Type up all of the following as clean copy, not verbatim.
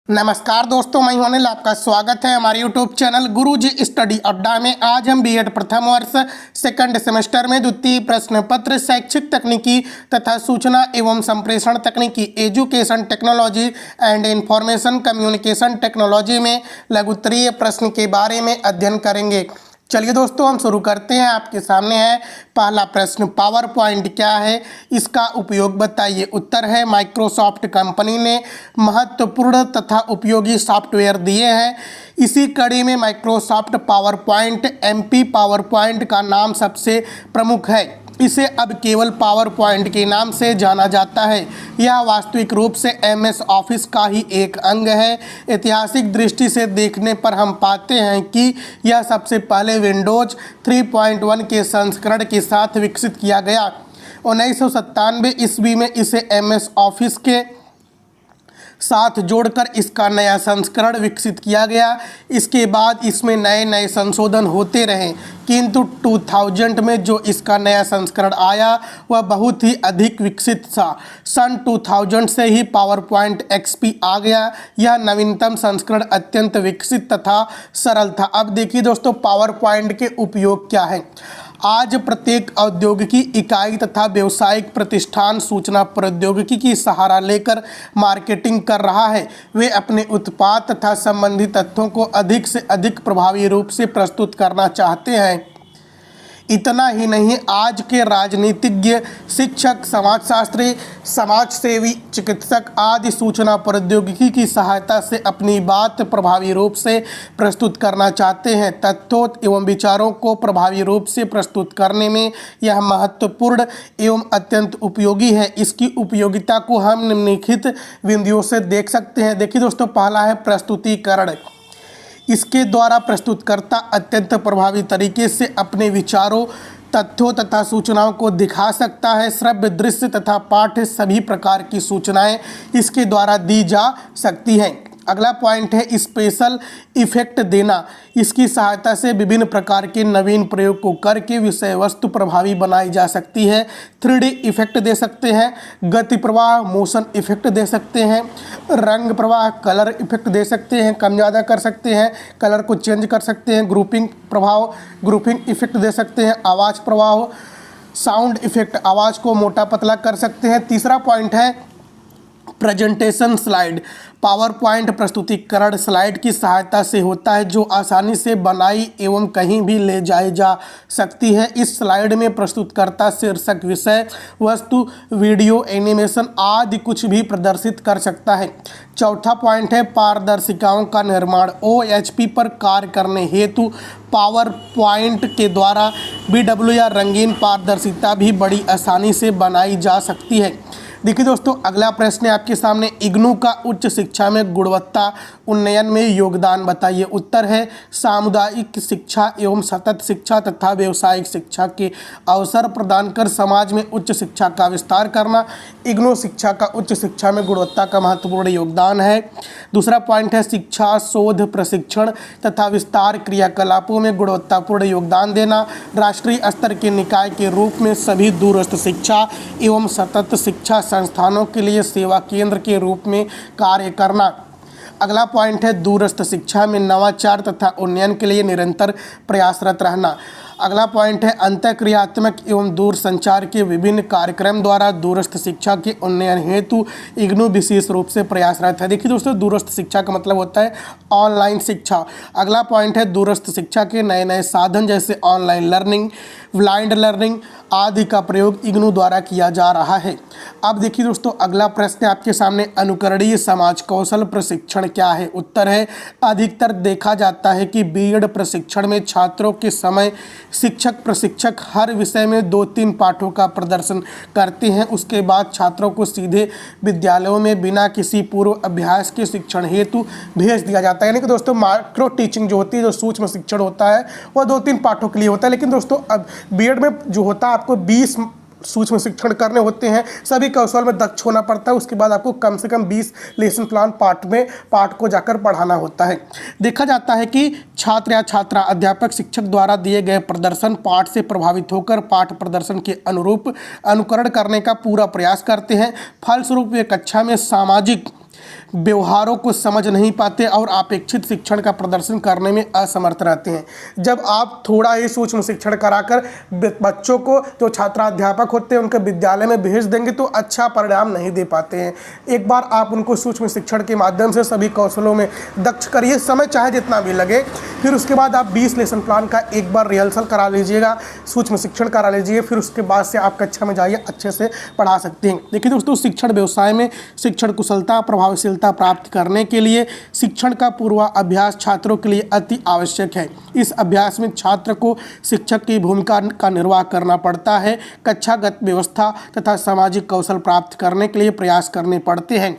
नमस्कार दोस्तों, मैं हूं अनिल। आपका स्वागत है हमारे YouTube चैनल गुरुजी स्टडी अड्डा में। आज हम बीएड प्रथम वर्ष सेकंड सेमेस्टर में द्वितीय प्रश्न पत्र शैक्षिक तकनीकी तथा सूचना एवं संप्रेषण तकनीकी education technology and information communication technology में लघुत्तरीय प्रश्न के बारे में अध्ययन करेंगे। चलिए दोस्तों, हम शुरू करते हैं। आपके सामने है पहला प्रश्न, पावर पॉइंट क्या है, इसका उपयोग बताइए। उत्तर है माइक्रोसॉफ्ट कंपनी ने महत्वपूर्ण तथा उपयोगी सॉफ्टवेयर दिए हैं। इसी कड़ी में Microsoft power point MP power point का नाम सबसे प्रमुख है। इसे अब केवल पावर पॉइंट के नाम से जाना जाता है। यह वास्तविक रूप से MS ऑफिस का ही एक अंग है। ऐतिहासिक दृष्टि से देखने पर हम पाते हैं कि यह सबसे पहले विंडोज 3.1 के संस्करण के साथ विकसित किया गया। 1997 ईस्वी में इसे MS ऑफिस के साथ जोड़कर इसका नया संस्करण विकसित किया गया। इसके बाद इसमें नए नए संशोधन होते रहे, किंतु 2000 में जो इसका नया संस्करण आया वह बहुत ही अधिक विकसित था। सन 2000 से ही पावर पॉइंट XP आ गया। यह नवीनतम संस्करण अत्यंत विकसित तथा सरल था। अब देखिए दोस्तों, पावर पॉइंट के उपयोग क्या है। आज प्रत्येक औद्योगिकी इकाई तथा व्यावसायिक प्रतिष्ठान सूचना प्रौद्योगिकी की सहारा लेकर मार्केटिंग कर रहा है। वे अपने उत्पाद तथा संबंधित तथ्यों को अधिक से अधिक प्रभावी रूप से प्रस्तुत करना चाहते हैं। इतना ही नहीं, आज के राजनीतिज्ञ, शिक्षक, समाजशास्त्री, समाजसेवी, चिकित्सक आदि सूचना प्रौद्योगिकी की सहायता से अपनी बात प्रभावी रूप से प्रस्तुत करना चाहते हैं। तथ्यों एवं विचारों को प्रभावी रूप से प्रस्तुत करने में यह महत्वपूर्ण एवं अत्यंत उपयोगी है। इसकी उपयोगिता को हम निम्नलिखित बिंदुओं से देख सकते हैं। देखिए दोस्तों, पहला है प्रस्तुतिकरण। इसके द्वारा प्रस्तुतकर्ता अत्यंत प्रभावी तरीके से अपने विचारों, तथ्यों तथा सूचनाओं को दिखा सकता है। श्रव्य, दृश्य तथा पाठ्य सभी प्रकार की सूचनाएं इसके द्वारा दी जा सकती हैं। अगला पॉइंट है स्पेशल इफेक्ट देना। इसकी सहायता से विभिन्न प्रकार के नवीन प्रयोग को करके विषय वस्तु प्रभावी बनाई जा सकती है। 3D इफेक्ट दे सकते हैं, गति प्रवाह, मोशन इफेक्ट दे सकते हैं, रंग प्रवाह, कलर इफेक्ट दे सकते हैं, कम ज़्यादा कर सकते हैं, कलर को चेंज कर सकते हैं, ग्रुपिंग प्रभाव, ग्रुपिंग इफेक्ट दे सकते हैं, आवाज़ प्रभाव, साउंड इफेक्ट, आवाज़ को मोटा पतला कर सकते हैं। तीसरा पॉइंट है प्रेजेंटेशन स्लाइड। पावर पॉइंट प्रस्तुतिकरण स्लाइड की सहायता से होता है, जो आसानी से बनाई एवं कहीं भी ले जाई जा सकती है। इस स्लाइड में प्रस्तुतकर्ता शीर्षक, विषय वस्तु, वीडियो, एनिमेशन आदि कुछ भी प्रदर्शित कर सकता है। चौथा पॉइंट है पारदर्शिकाओं का निर्माण। OHP पर कार्य करने हेतु पावर पॉइंट के द्वारा BW या रंगीन पारदर्शिता भी बड़ी आसानी से बनाई जा सकती है। देखिए दोस्तों, अगला प्रश्न है आपके सामने, इग्नू का उच्च शिक्षा में गुणवत्ता उन्नयन में योगदान बताइए। उत्तर है सामुदायिक शिक्षा एवं सतत शिक्षा तथा व्यावसायिक शिक्षा के अवसर प्रदान कर समाज में उच्च शिक्षा का विस्तार करना। इग्नू शिक्षा का उच्च शिक्षा में गुणवत्ता का महत्वपूर्ण योगदान है। दूसरा पॉइंट है शिक्षा, शोध, प्रशिक्षण तथा विस्तार क्रियाकलापों में गुणवत्तापूर्ण योगदान देना। राष्ट्रीय स्तर के निकाय के रूप में सभी दूरस्थ शिक्षा एवं सतत शिक्षा संस्थानों के लिए सेवा केंद्र के रूप में कार्य करना। अगला पॉइंट है दूरस्थ शिक्षा में नवाचार तथा उन्नयन के लिए निरंतर प्रयासरत रहना। अगला पॉइंट है अंतःक्रियात्मक एवं दूर संचार के विभिन्न कार्यक्रम द्वारा दूरस्थ शिक्षा के उन्नयन हेतु इग्नू विशेष रूप से प्रयासरत है। देखिए दोस्तों, दूरस्थ शिक्षा का मतलब होता है ऑनलाइन शिक्षा। अगला पॉइंट है दूरस्थ शिक्षा के नए नए साधन जैसे ऑनलाइन लर्निंग, ब्लाइंड लर्निंग आदि का प्रयोग इग्नू द्वारा किया जा रहा है। अब देखिए दोस्तों, अगला प्रश्न आपके सामने, अनुकरणीय समाज कौशल प्रशिक्षण क्या है। उत्तर है अधिकतर देखा जाता है कि बीएड प्रशिक्षण में छात्रों के समय शिक्षक प्रशिक्षक हर विषय में 2-3 पाठों का प्रदर्शन करते हैं। उसके बाद छात्रों को सीधे विद्यालयों में बिना किसी पूर्व अभ्यास के शिक्षण हेतु भेज दिया जाता है। यानी कि दोस्तों, माइक्रो टीचिंग जो होती है, जो सूक्ष्म शिक्षण होता है, वह 2-3 पाठों के लिए होता है। लेकिन दोस्तों, अब बीएड में जो होता है आपको 20 सूक्ष्म शिक्षण करने होते हैं। सभी कौशल में दक्ष होना पड़ता है। उसके बाद आपको कम से कम 20 लेसन प्लान पाठ को जाकर पढ़ाना होता है। देखा जाता है कि छात्र या छात्रा अध्यापक शिक्षक द्वारा दिए गए प्रदर्शन पाठ से प्रभावित होकर पाठ प्रदर्शन के अनुरूप अनुकरण करने का पूरा प्रयास करते हैं। फलस्वरूप वे कक्षा में सामाजिक व्यवहारों को समझ नहीं पाते और अपेक्षित शिक्षण का प्रदर्शन करने में असमर्थ रहते हैं। जब आप थोड़ा ही सूक्ष्म शिक्षण कराकर बच्चों को, जो छात्राध्यापक होते हैं, उनके विद्यालय में भेज देंगे तो अच्छा परिणाम नहीं दे पाते हैं। एक बार आप उनको सूक्ष्म शिक्षण के माध्यम से सभी कौशलों में दक्ष करिए, समय चाहे जितना भी लगे। फिर उसके बाद आप 20 लेसन प्लान का एक बार रिहर्सल करा लीजिएगा, सूक्ष्म शिक्षण करा लीजिए, फिर उसके बाद से आप कक्षा में जाइए, अच्छे से पढ़ा सकते हैं। देखिए दोस्तों, शिक्षण व्यवसाय में शिक्षण कुशलता, प्रभावशीलता प्राप्त करने के लिए शिक्षण का पूर्वाभ्यास छात्रों के लिए अति आवश्यक है। इस अभ्यास में छात्र को शिक्षक की भूमिका का निर्वाह करना पड़ता है। कक्षागत व्यवस्था तथा सामाजिक कौशल प्राप्त करने के लिए प्रयास करने पड़ते हैं।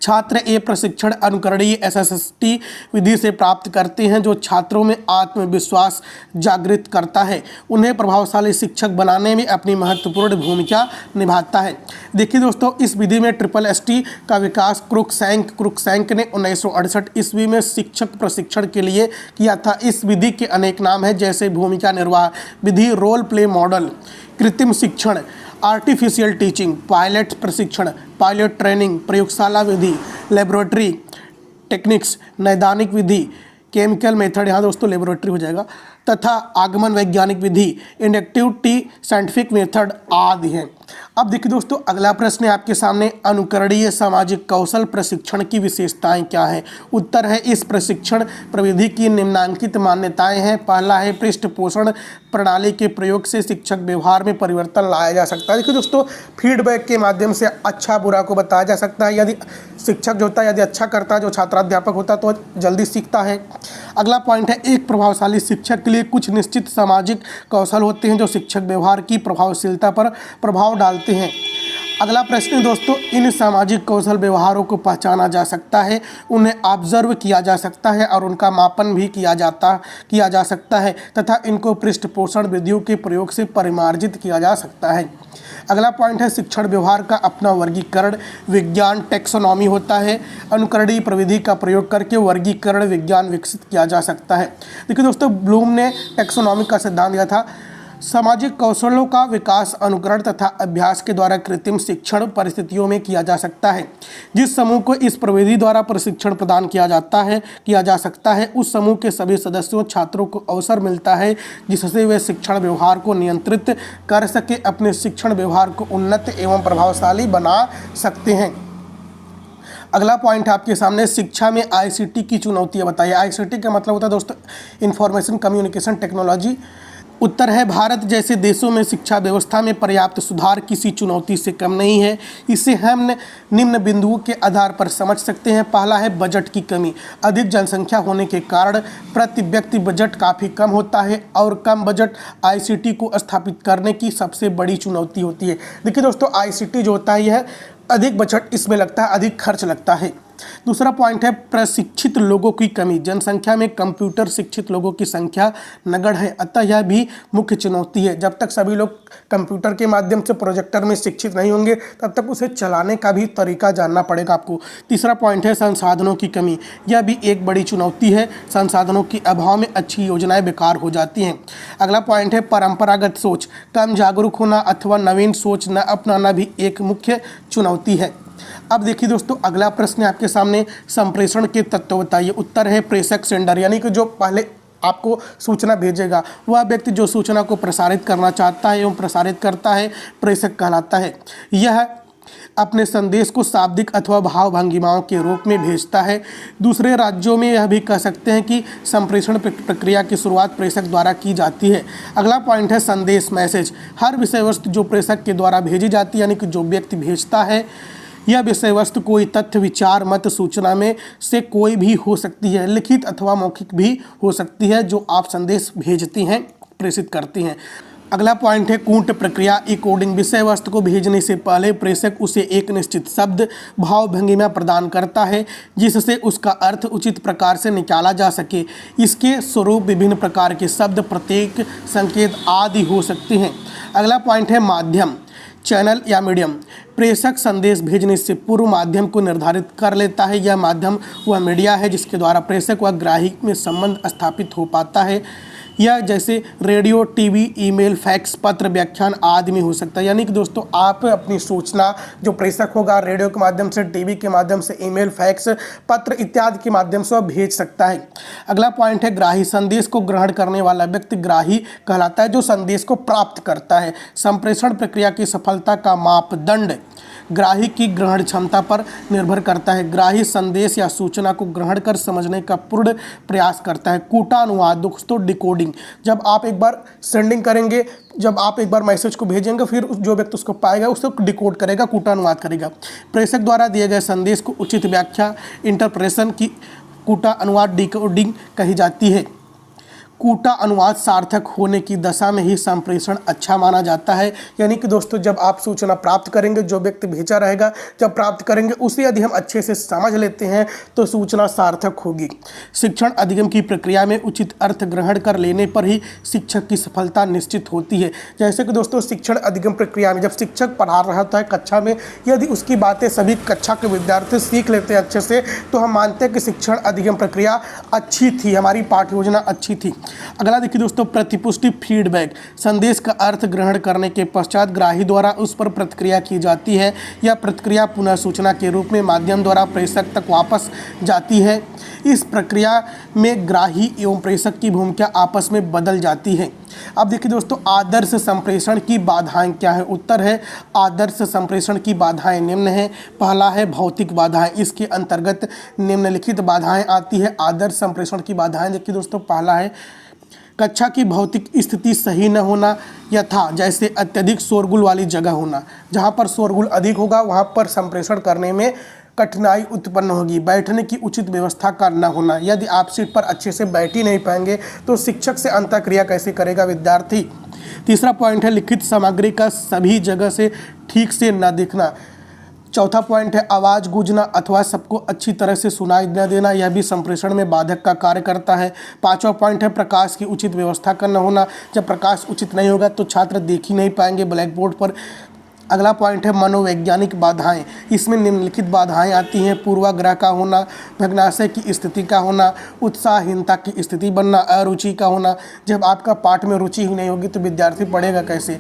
छात्र ये प्रशिक्षण अनुकरणीय SST विधि से प्राप्त करते हैं, जो छात्रों में आत्मविश्वास जागृत करता है, उन्हें प्रभावशाली शिक्षक बनाने में अपनी महत्वपूर्ण भूमिका निभाता है। देखिए दोस्तों, इस विधि में SST का विकास क्रुकसैंक ने 1968 ईस्वी में शिक्षक प्रशिक्षण के लिए किया था। इस विधि के अनेक नाम हैं, जैसे भूमिका निर्वाह विधि, रोल प्ले मॉडल, कृत्रिम शिक्षण, आर्टिफिशियल टीचिंग, पायलट प्रशिक्षण, पायलट ट्रेनिंग, प्रयोगशाला विधि, लेबोरेटरी टेक्निक्स, नैदानिक विधि, केमिकल मेथड, यहाँ दोस्तों लेबोरेटरी हो जाएगा, तथा आगमन वैज्ञानिक विधि, इंडक्टिव साइंटिफिक मेथड आदि हैं। अब देखिए दोस्तों, अगला प्रश्न है आपके सामने, अनुकरणीय सामाजिक कौशल प्रशिक्षण की विशेषताएं क्या हैं? उत्तर है, इस प्रशिक्षण प्रविधि की निम्नलिखित मान्यताएं हैं। पहला है, पृष्ठपोषण प्रणाली के प्रयोग से शिक्षक व्यवहार में परिवर्तन लाया जा सकता है। देखिए दोस्तों, फीडबैक के माध्यम से अच्छा बुरा को बताया जा सकता है। यदि शिक्षक जो होता है, यदि अच्छा करता है, जो छात्राध्यापक होता है, तो जल्दी सीखता है। अगला पॉइंट है, एक प्रभावशाली शिक्षक के लिए कुछ निश्चित सामाजिक कौशल होते हैं जो शिक्षक व्यवहार की प्रभावशीलता पर प्रभाव डालते हैं। अगला प्रश्न दोस्तों, इन सामाजिक कौशल व्यवहारों को पहचाना जा सकता है, उन्हें ऑब्जर्व किया जा सकता है और उनका मापन भी किया जा सकता है तथा इनको पृष्ठपोषण विधियों के प्रयोग से परिमार्जित किया जा सकता है। अगला पॉइंट है, शिक्षण व्यवहार का अपना वर्गीकरण विज्ञान टैक्सोनॉमी होता है। अनुकरणीय प्रविधि का प्रयोग करके वर्गीकरण विज्ञान विकसित किया जा सकता है। देखिए दोस्तों, ब्लूम ने टैक्सोनॉमी का सिद्धांत दिया था। सामाजिक कौशलों का विकास अनुकरण तथा अभ्यास के द्वारा कृत्रिम शिक्षण परिस्थितियों में किया जा सकता है। जिस समूह को इस प्रविधि द्वारा प्रशिक्षण प्रदान किया जा सकता है, उस समूह के सभी सदस्यों छात्रों को अवसर मिलता है जिससे वे शिक्षण व्यवहार को नियंत्रित कर सके, अपने शिक्षण व्यवहार को उन्नत एवं प्रभावशाली बना सकते हैं। अगला पॉइंट है आपके सामने, शिक्षा में ICT की चुनौतियाँ बताइए। ICT का मतलब होता है दोस्तों इंफॉर्मेशन कम्युनिकेशन टेक्नोलॉजी। उत्तर है, भारत जैसे देशों में शिक्षा व्यवस्था में पर्याप्त सुधार किसी चुनौती से कम नहीं है। इसे हम निम्न बिंदुओं के आधार पर समझ सकते हैं। पहला है बजट की कमी। अधिक जनसंख्या होने के कारण प्रति व्यक्ति बजट काफ़ी कम होता है और कम बजट ICT को स्थापित करने की सबसे बड़ी चुनौती होती है। देखिए दोस्तों, ICT जो होता है यह अधिक बजट इसमें लगता है, अधिक खर्च लगता है। दूसरा पॉइंट है प्रशिक्षित लोगों की कमी। जनसंख्या में कंप्यूटर शिक्षित लोगों की संख्या नगण्य है, अतः यह भी मुख्य चुनौती है। जब तक सभी लोग कंप्यूटर के माध्यम से प्रोजेक्टर में शिक्षित नहीं होंगे, तब तक उसे चलाने का भी तरीका जानना पड़ेगा आपको। तीसरा पॉइंट है संसाधनों की कमी। यह भी एक बड़ी चुनौती है। संसाधनों के अभाव में अच्छी योजनाएं बेकार हो जाती हैं। अगला पॉइंट है परंपरागत सोच। कम जागरूक होना अथवा नवीन सोच न अपनाना भी एक मुख्य चुनौती है। अब देखिए दोस्तों, अगला प्रश्न है आपके सामने, संप्रेषण के तत्व बताइए। उत्तर है प्रेषक सेंडर, यानी कि जो पहले आपको सूचना भेजेगा वह व्यक्ति जो सूचना को प्रसारित करना चाहता है एवं प्रसारित करता है, प्रेषक कहलाता है। यह अपने संदेश को शाब्दिक अथवा भाव भंगिमाओं के रूप में भेजता है। दूसरे राज्यों में यह भी कह सकते हैं कि संप्रेषण प्रक्रिया की शुरुआत प्रेषक द्वारा की जाती है। अगला पॉइंट है संदेश मैसेज। हर विषय वस्तु जो प्रेषक के द्वारा भेजी जाती है, यानी कि जो व्यक्ति भेजता है, यह विषय वस्तु कोई तथ्य विचार मत सूचना में से कोई भी हो सकती है, लिखित अथवा मौखिक भी हो सकती है, जो आप संदेश भेजती हैं, प्रेषित करती हैं। अगला पॉइंट है कूट प्रक्रिया इकोडिंग। विषय वस्तु को भेजने से पहले प्रेषक उसे एक निश्चित शब्द भाव भंगिमा प्रदान करता है जिससे उसका अर्थ उचित प्रकार से निकाला जा सके। इसके स्वरूप विभिन्न प्रकार के शब्द, प्रतीक, संकेत आदि हो सकते हैं। अगला पॉइंट है माध्यम, चैनल या मीडियम। प्रेषक संदेश भेजने से पूर्व माध्यम को निर्धारित कर लेता है। यह माध्यम वह मीडिया है जिसके द्वारा प्रेषक व ग्राहक में संबंध स्थापित हो पाता है। या जैसे रेडियो, टीवी, ईमेल, फैक्स, पत्र, व्याख्यान आदि में हो सकता है। यानी कि दोस्तों आप अपनी सूचना जो प्रेषक होगा रेडियो के माध्यम से, टीवी के माध्यम से, ईमेल, फैक्स, पत्र इत्यादि के माध्यम से वह भेज सकता है। अगला पॉइंट है ग्राही। संदेश को ग्रहण करने वाला व्यक्ति ग्राही कहलाता है, जो संदेश को प्राप्त करता है। संप्रेषण प्रक्रिया की सफलता का मापदंड ग्राही की ग्रहण क्षमता पर निर्भर करता है। ग्राही संदेश या सूचना को ग्रहण कर समझने का पूर्ण प्रयास करता है। कूटानुवाद दोस्तों डिकोडिंग, जब आप एक बार सेंडिंग करेंगे, जब आप एक बार मैसेज को भेजेंगे, फिर जो व्यक्ति उसको पाएगा उसको डिकोड करेगा, कूटानुवाद करेगा। प्रेषक द्वारा दिए गए संदेश को उचित व्याख्या इंटरप्रेशन की कूटानुवाद डिकोडिंग कही जाती है। कूटा अनुवाद सार्थक होने की दशा में ही संप्रेषण अच्छा माना जाता है। यानी कि दोस्तों जब आप सूचना प्राप्त करेंगे, जो व्यक्ति भेजा रहेगा जब प्राप्त करेंगे, उसे यदि हम अच्छे से समझ लेते हैं तो सूचना सार्थक होगी। शिक्षण अधिगम की प्रक्रिया में उचित अर्थ ग्रहण कर लेने पर ही शिक्षक की सफलता निश्चित होती है। जैसे कि दोस्तों शिक्षण अधिगम प्रक्रिया में जब शिक्षक पढ़ा रहा होता है कक्षा में, यदि उसकी बातें सभी कक्षा के विद्यार्थी सीख लेते हैं अच्छे से, तो हम मानते हैं कि शिक्षण अधिगम प्रक्रिया अच्छी थी, हमारी पाठ्य योजना अच्छी थी। अगला देखिए दोस्तों प्रतिपुष्टि फीडबैक। संदेश का अर्थ ग्रहण करने के पश्चात ग्राही द्वारा उस पर प्रतिक्रिया की जाती है। यह प्रतिक्रिया पुनः सूचना के रूप में माध्यम द्वारा प्रेषक तक वापस जाती है। इस प्रक्रिया में ग्राही एवं प्रेषक की भूमिका आपस में बदल जाती है। अब देखिए दोस्तों आदर्श संप्रेषण की बाधाएं क्या है। उत्तर है आदर्श संप्रेषण की बाधाएं निम्न है। पहला है भौतिक बाधाएं, इसके अंतर्गत निम्नलिखित बाधाएं आती है। आदर्श संप्रेषण की बाधाएं देखिए दोस्तों, पहला है कक्षा की भौतिक स्थिति सही न होना, यथा जैसे अत्यधिक शोरगुल वाली जगह होना। जहाँ पर शोरगुल अधिक होगा वहाँ पर संप्रेषण करने में कठिनाई उत्पन्न होगी। बैठने की उचित व्यवस्था का न होना, यदि आप सीट पर अच्छे से बैठ ही नहीं पाएंगे तो शिक्षक से अंतःक्रिया कैसे करेगा विद्यार्थी। तीसरा पॉइंट है लिखित सामग्री का सभी जगह से ठीक से न दिखना। चौथा पॉइंट है आवाज़ गूंजना अथवा सबको अच्छी तरह से सुनाई न देना, यह भी संप्रेषण में बाधक का कार्य करता है। पांचवा पॉइंट है प्रकाश की उचित व्यवस्था का न होना। जब प्रकाश उचित नहीं होगा तो छात्र देख ही नहीं पाएंगे ब्लैक बोर्ड पर। अगला पॉइंट है मनोवैज्ञानिक बाधाएं। इसमें निम्नलिखित बाधाएं आती हैं। पूर्वाग्रह का होना, भग्नाशय की स्थिति का होना, उत्साहहीनता की स्थिति बनना, अरुचि का होना। जब आपका पाठ में रुचि ही नहीं होगी तो विद्यार्थी पढ़ेगा कैसे।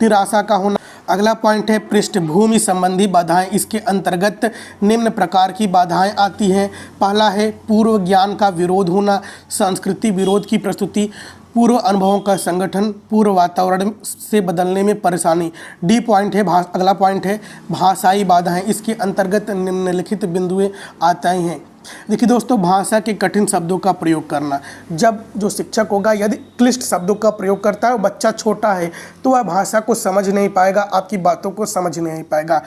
निराशा का होना। अगला पॉइंट है पृष्ठभूमि संबंधी बाधाएं। इसके अंतर्गत निम्न प्रकार की बाधाएं आती हैं। पहला है पूर्व ज्ञान का विरोध होना, संस्कृति विरोध की प्रस्तुति, पूर्व अनुभवों का संगठन, पूर्व वातावरण से बदलने में परेशानी। डी पॉइंट है अगला पॉइंट है भाषाई बाधाएं। इसके अंतर्गत निम्नलिखित बिंदुएं आती हैं। देखिए दोस्तों भाषा के कठिन शब्दों का प्रयोग करना। जब जो शिक्षक होगा यदि क्लिष्ट शब्दों का प्रयोग करता है, वो बच्चा छोटा है तो वह भाषा को समझ नहीं पाएगा, आपकी बातों को समझ नहीं पाएगा।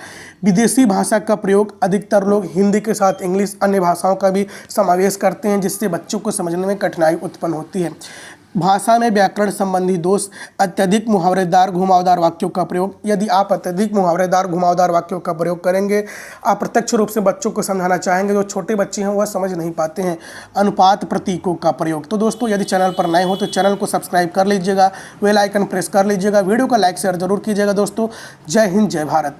विदेशी भाषा का प्रयोग, अधिकतर लोग हिंदी के साथ इंग्लिश अन्य भाषाओं का भी समावेश करते हैं, जिससे बच्चों को समझने में कठिनाई उत्पन्न होती है। भाषा में व्याकरण संबंधी दोष, अत्यधिक मुहावरेदार घुमावदार वाक्यों का प्रयोग। यदि आप अत्यधिक मुहावरेदार घुमावदार वाक्यों का प्रयोग करेंगे, अप्रत्यक्ष रूप से बच्चों को समझाना चाहेंगे, जो छोटे बच्चे हैं वह समझ नहीं पाते हैं। अनुपात प्रतीकों का प्रयोग। तो दोस्तों यदि चैनल पर नए हो तो चैनल को सब्सक्राइब कर लीजिएगा, बेल आइकन प्रेस कर लीजिएगा, वीडियो का लाइक शेयर जरूर कीजिएगा। दोस्तों जय हिंद जय भारत।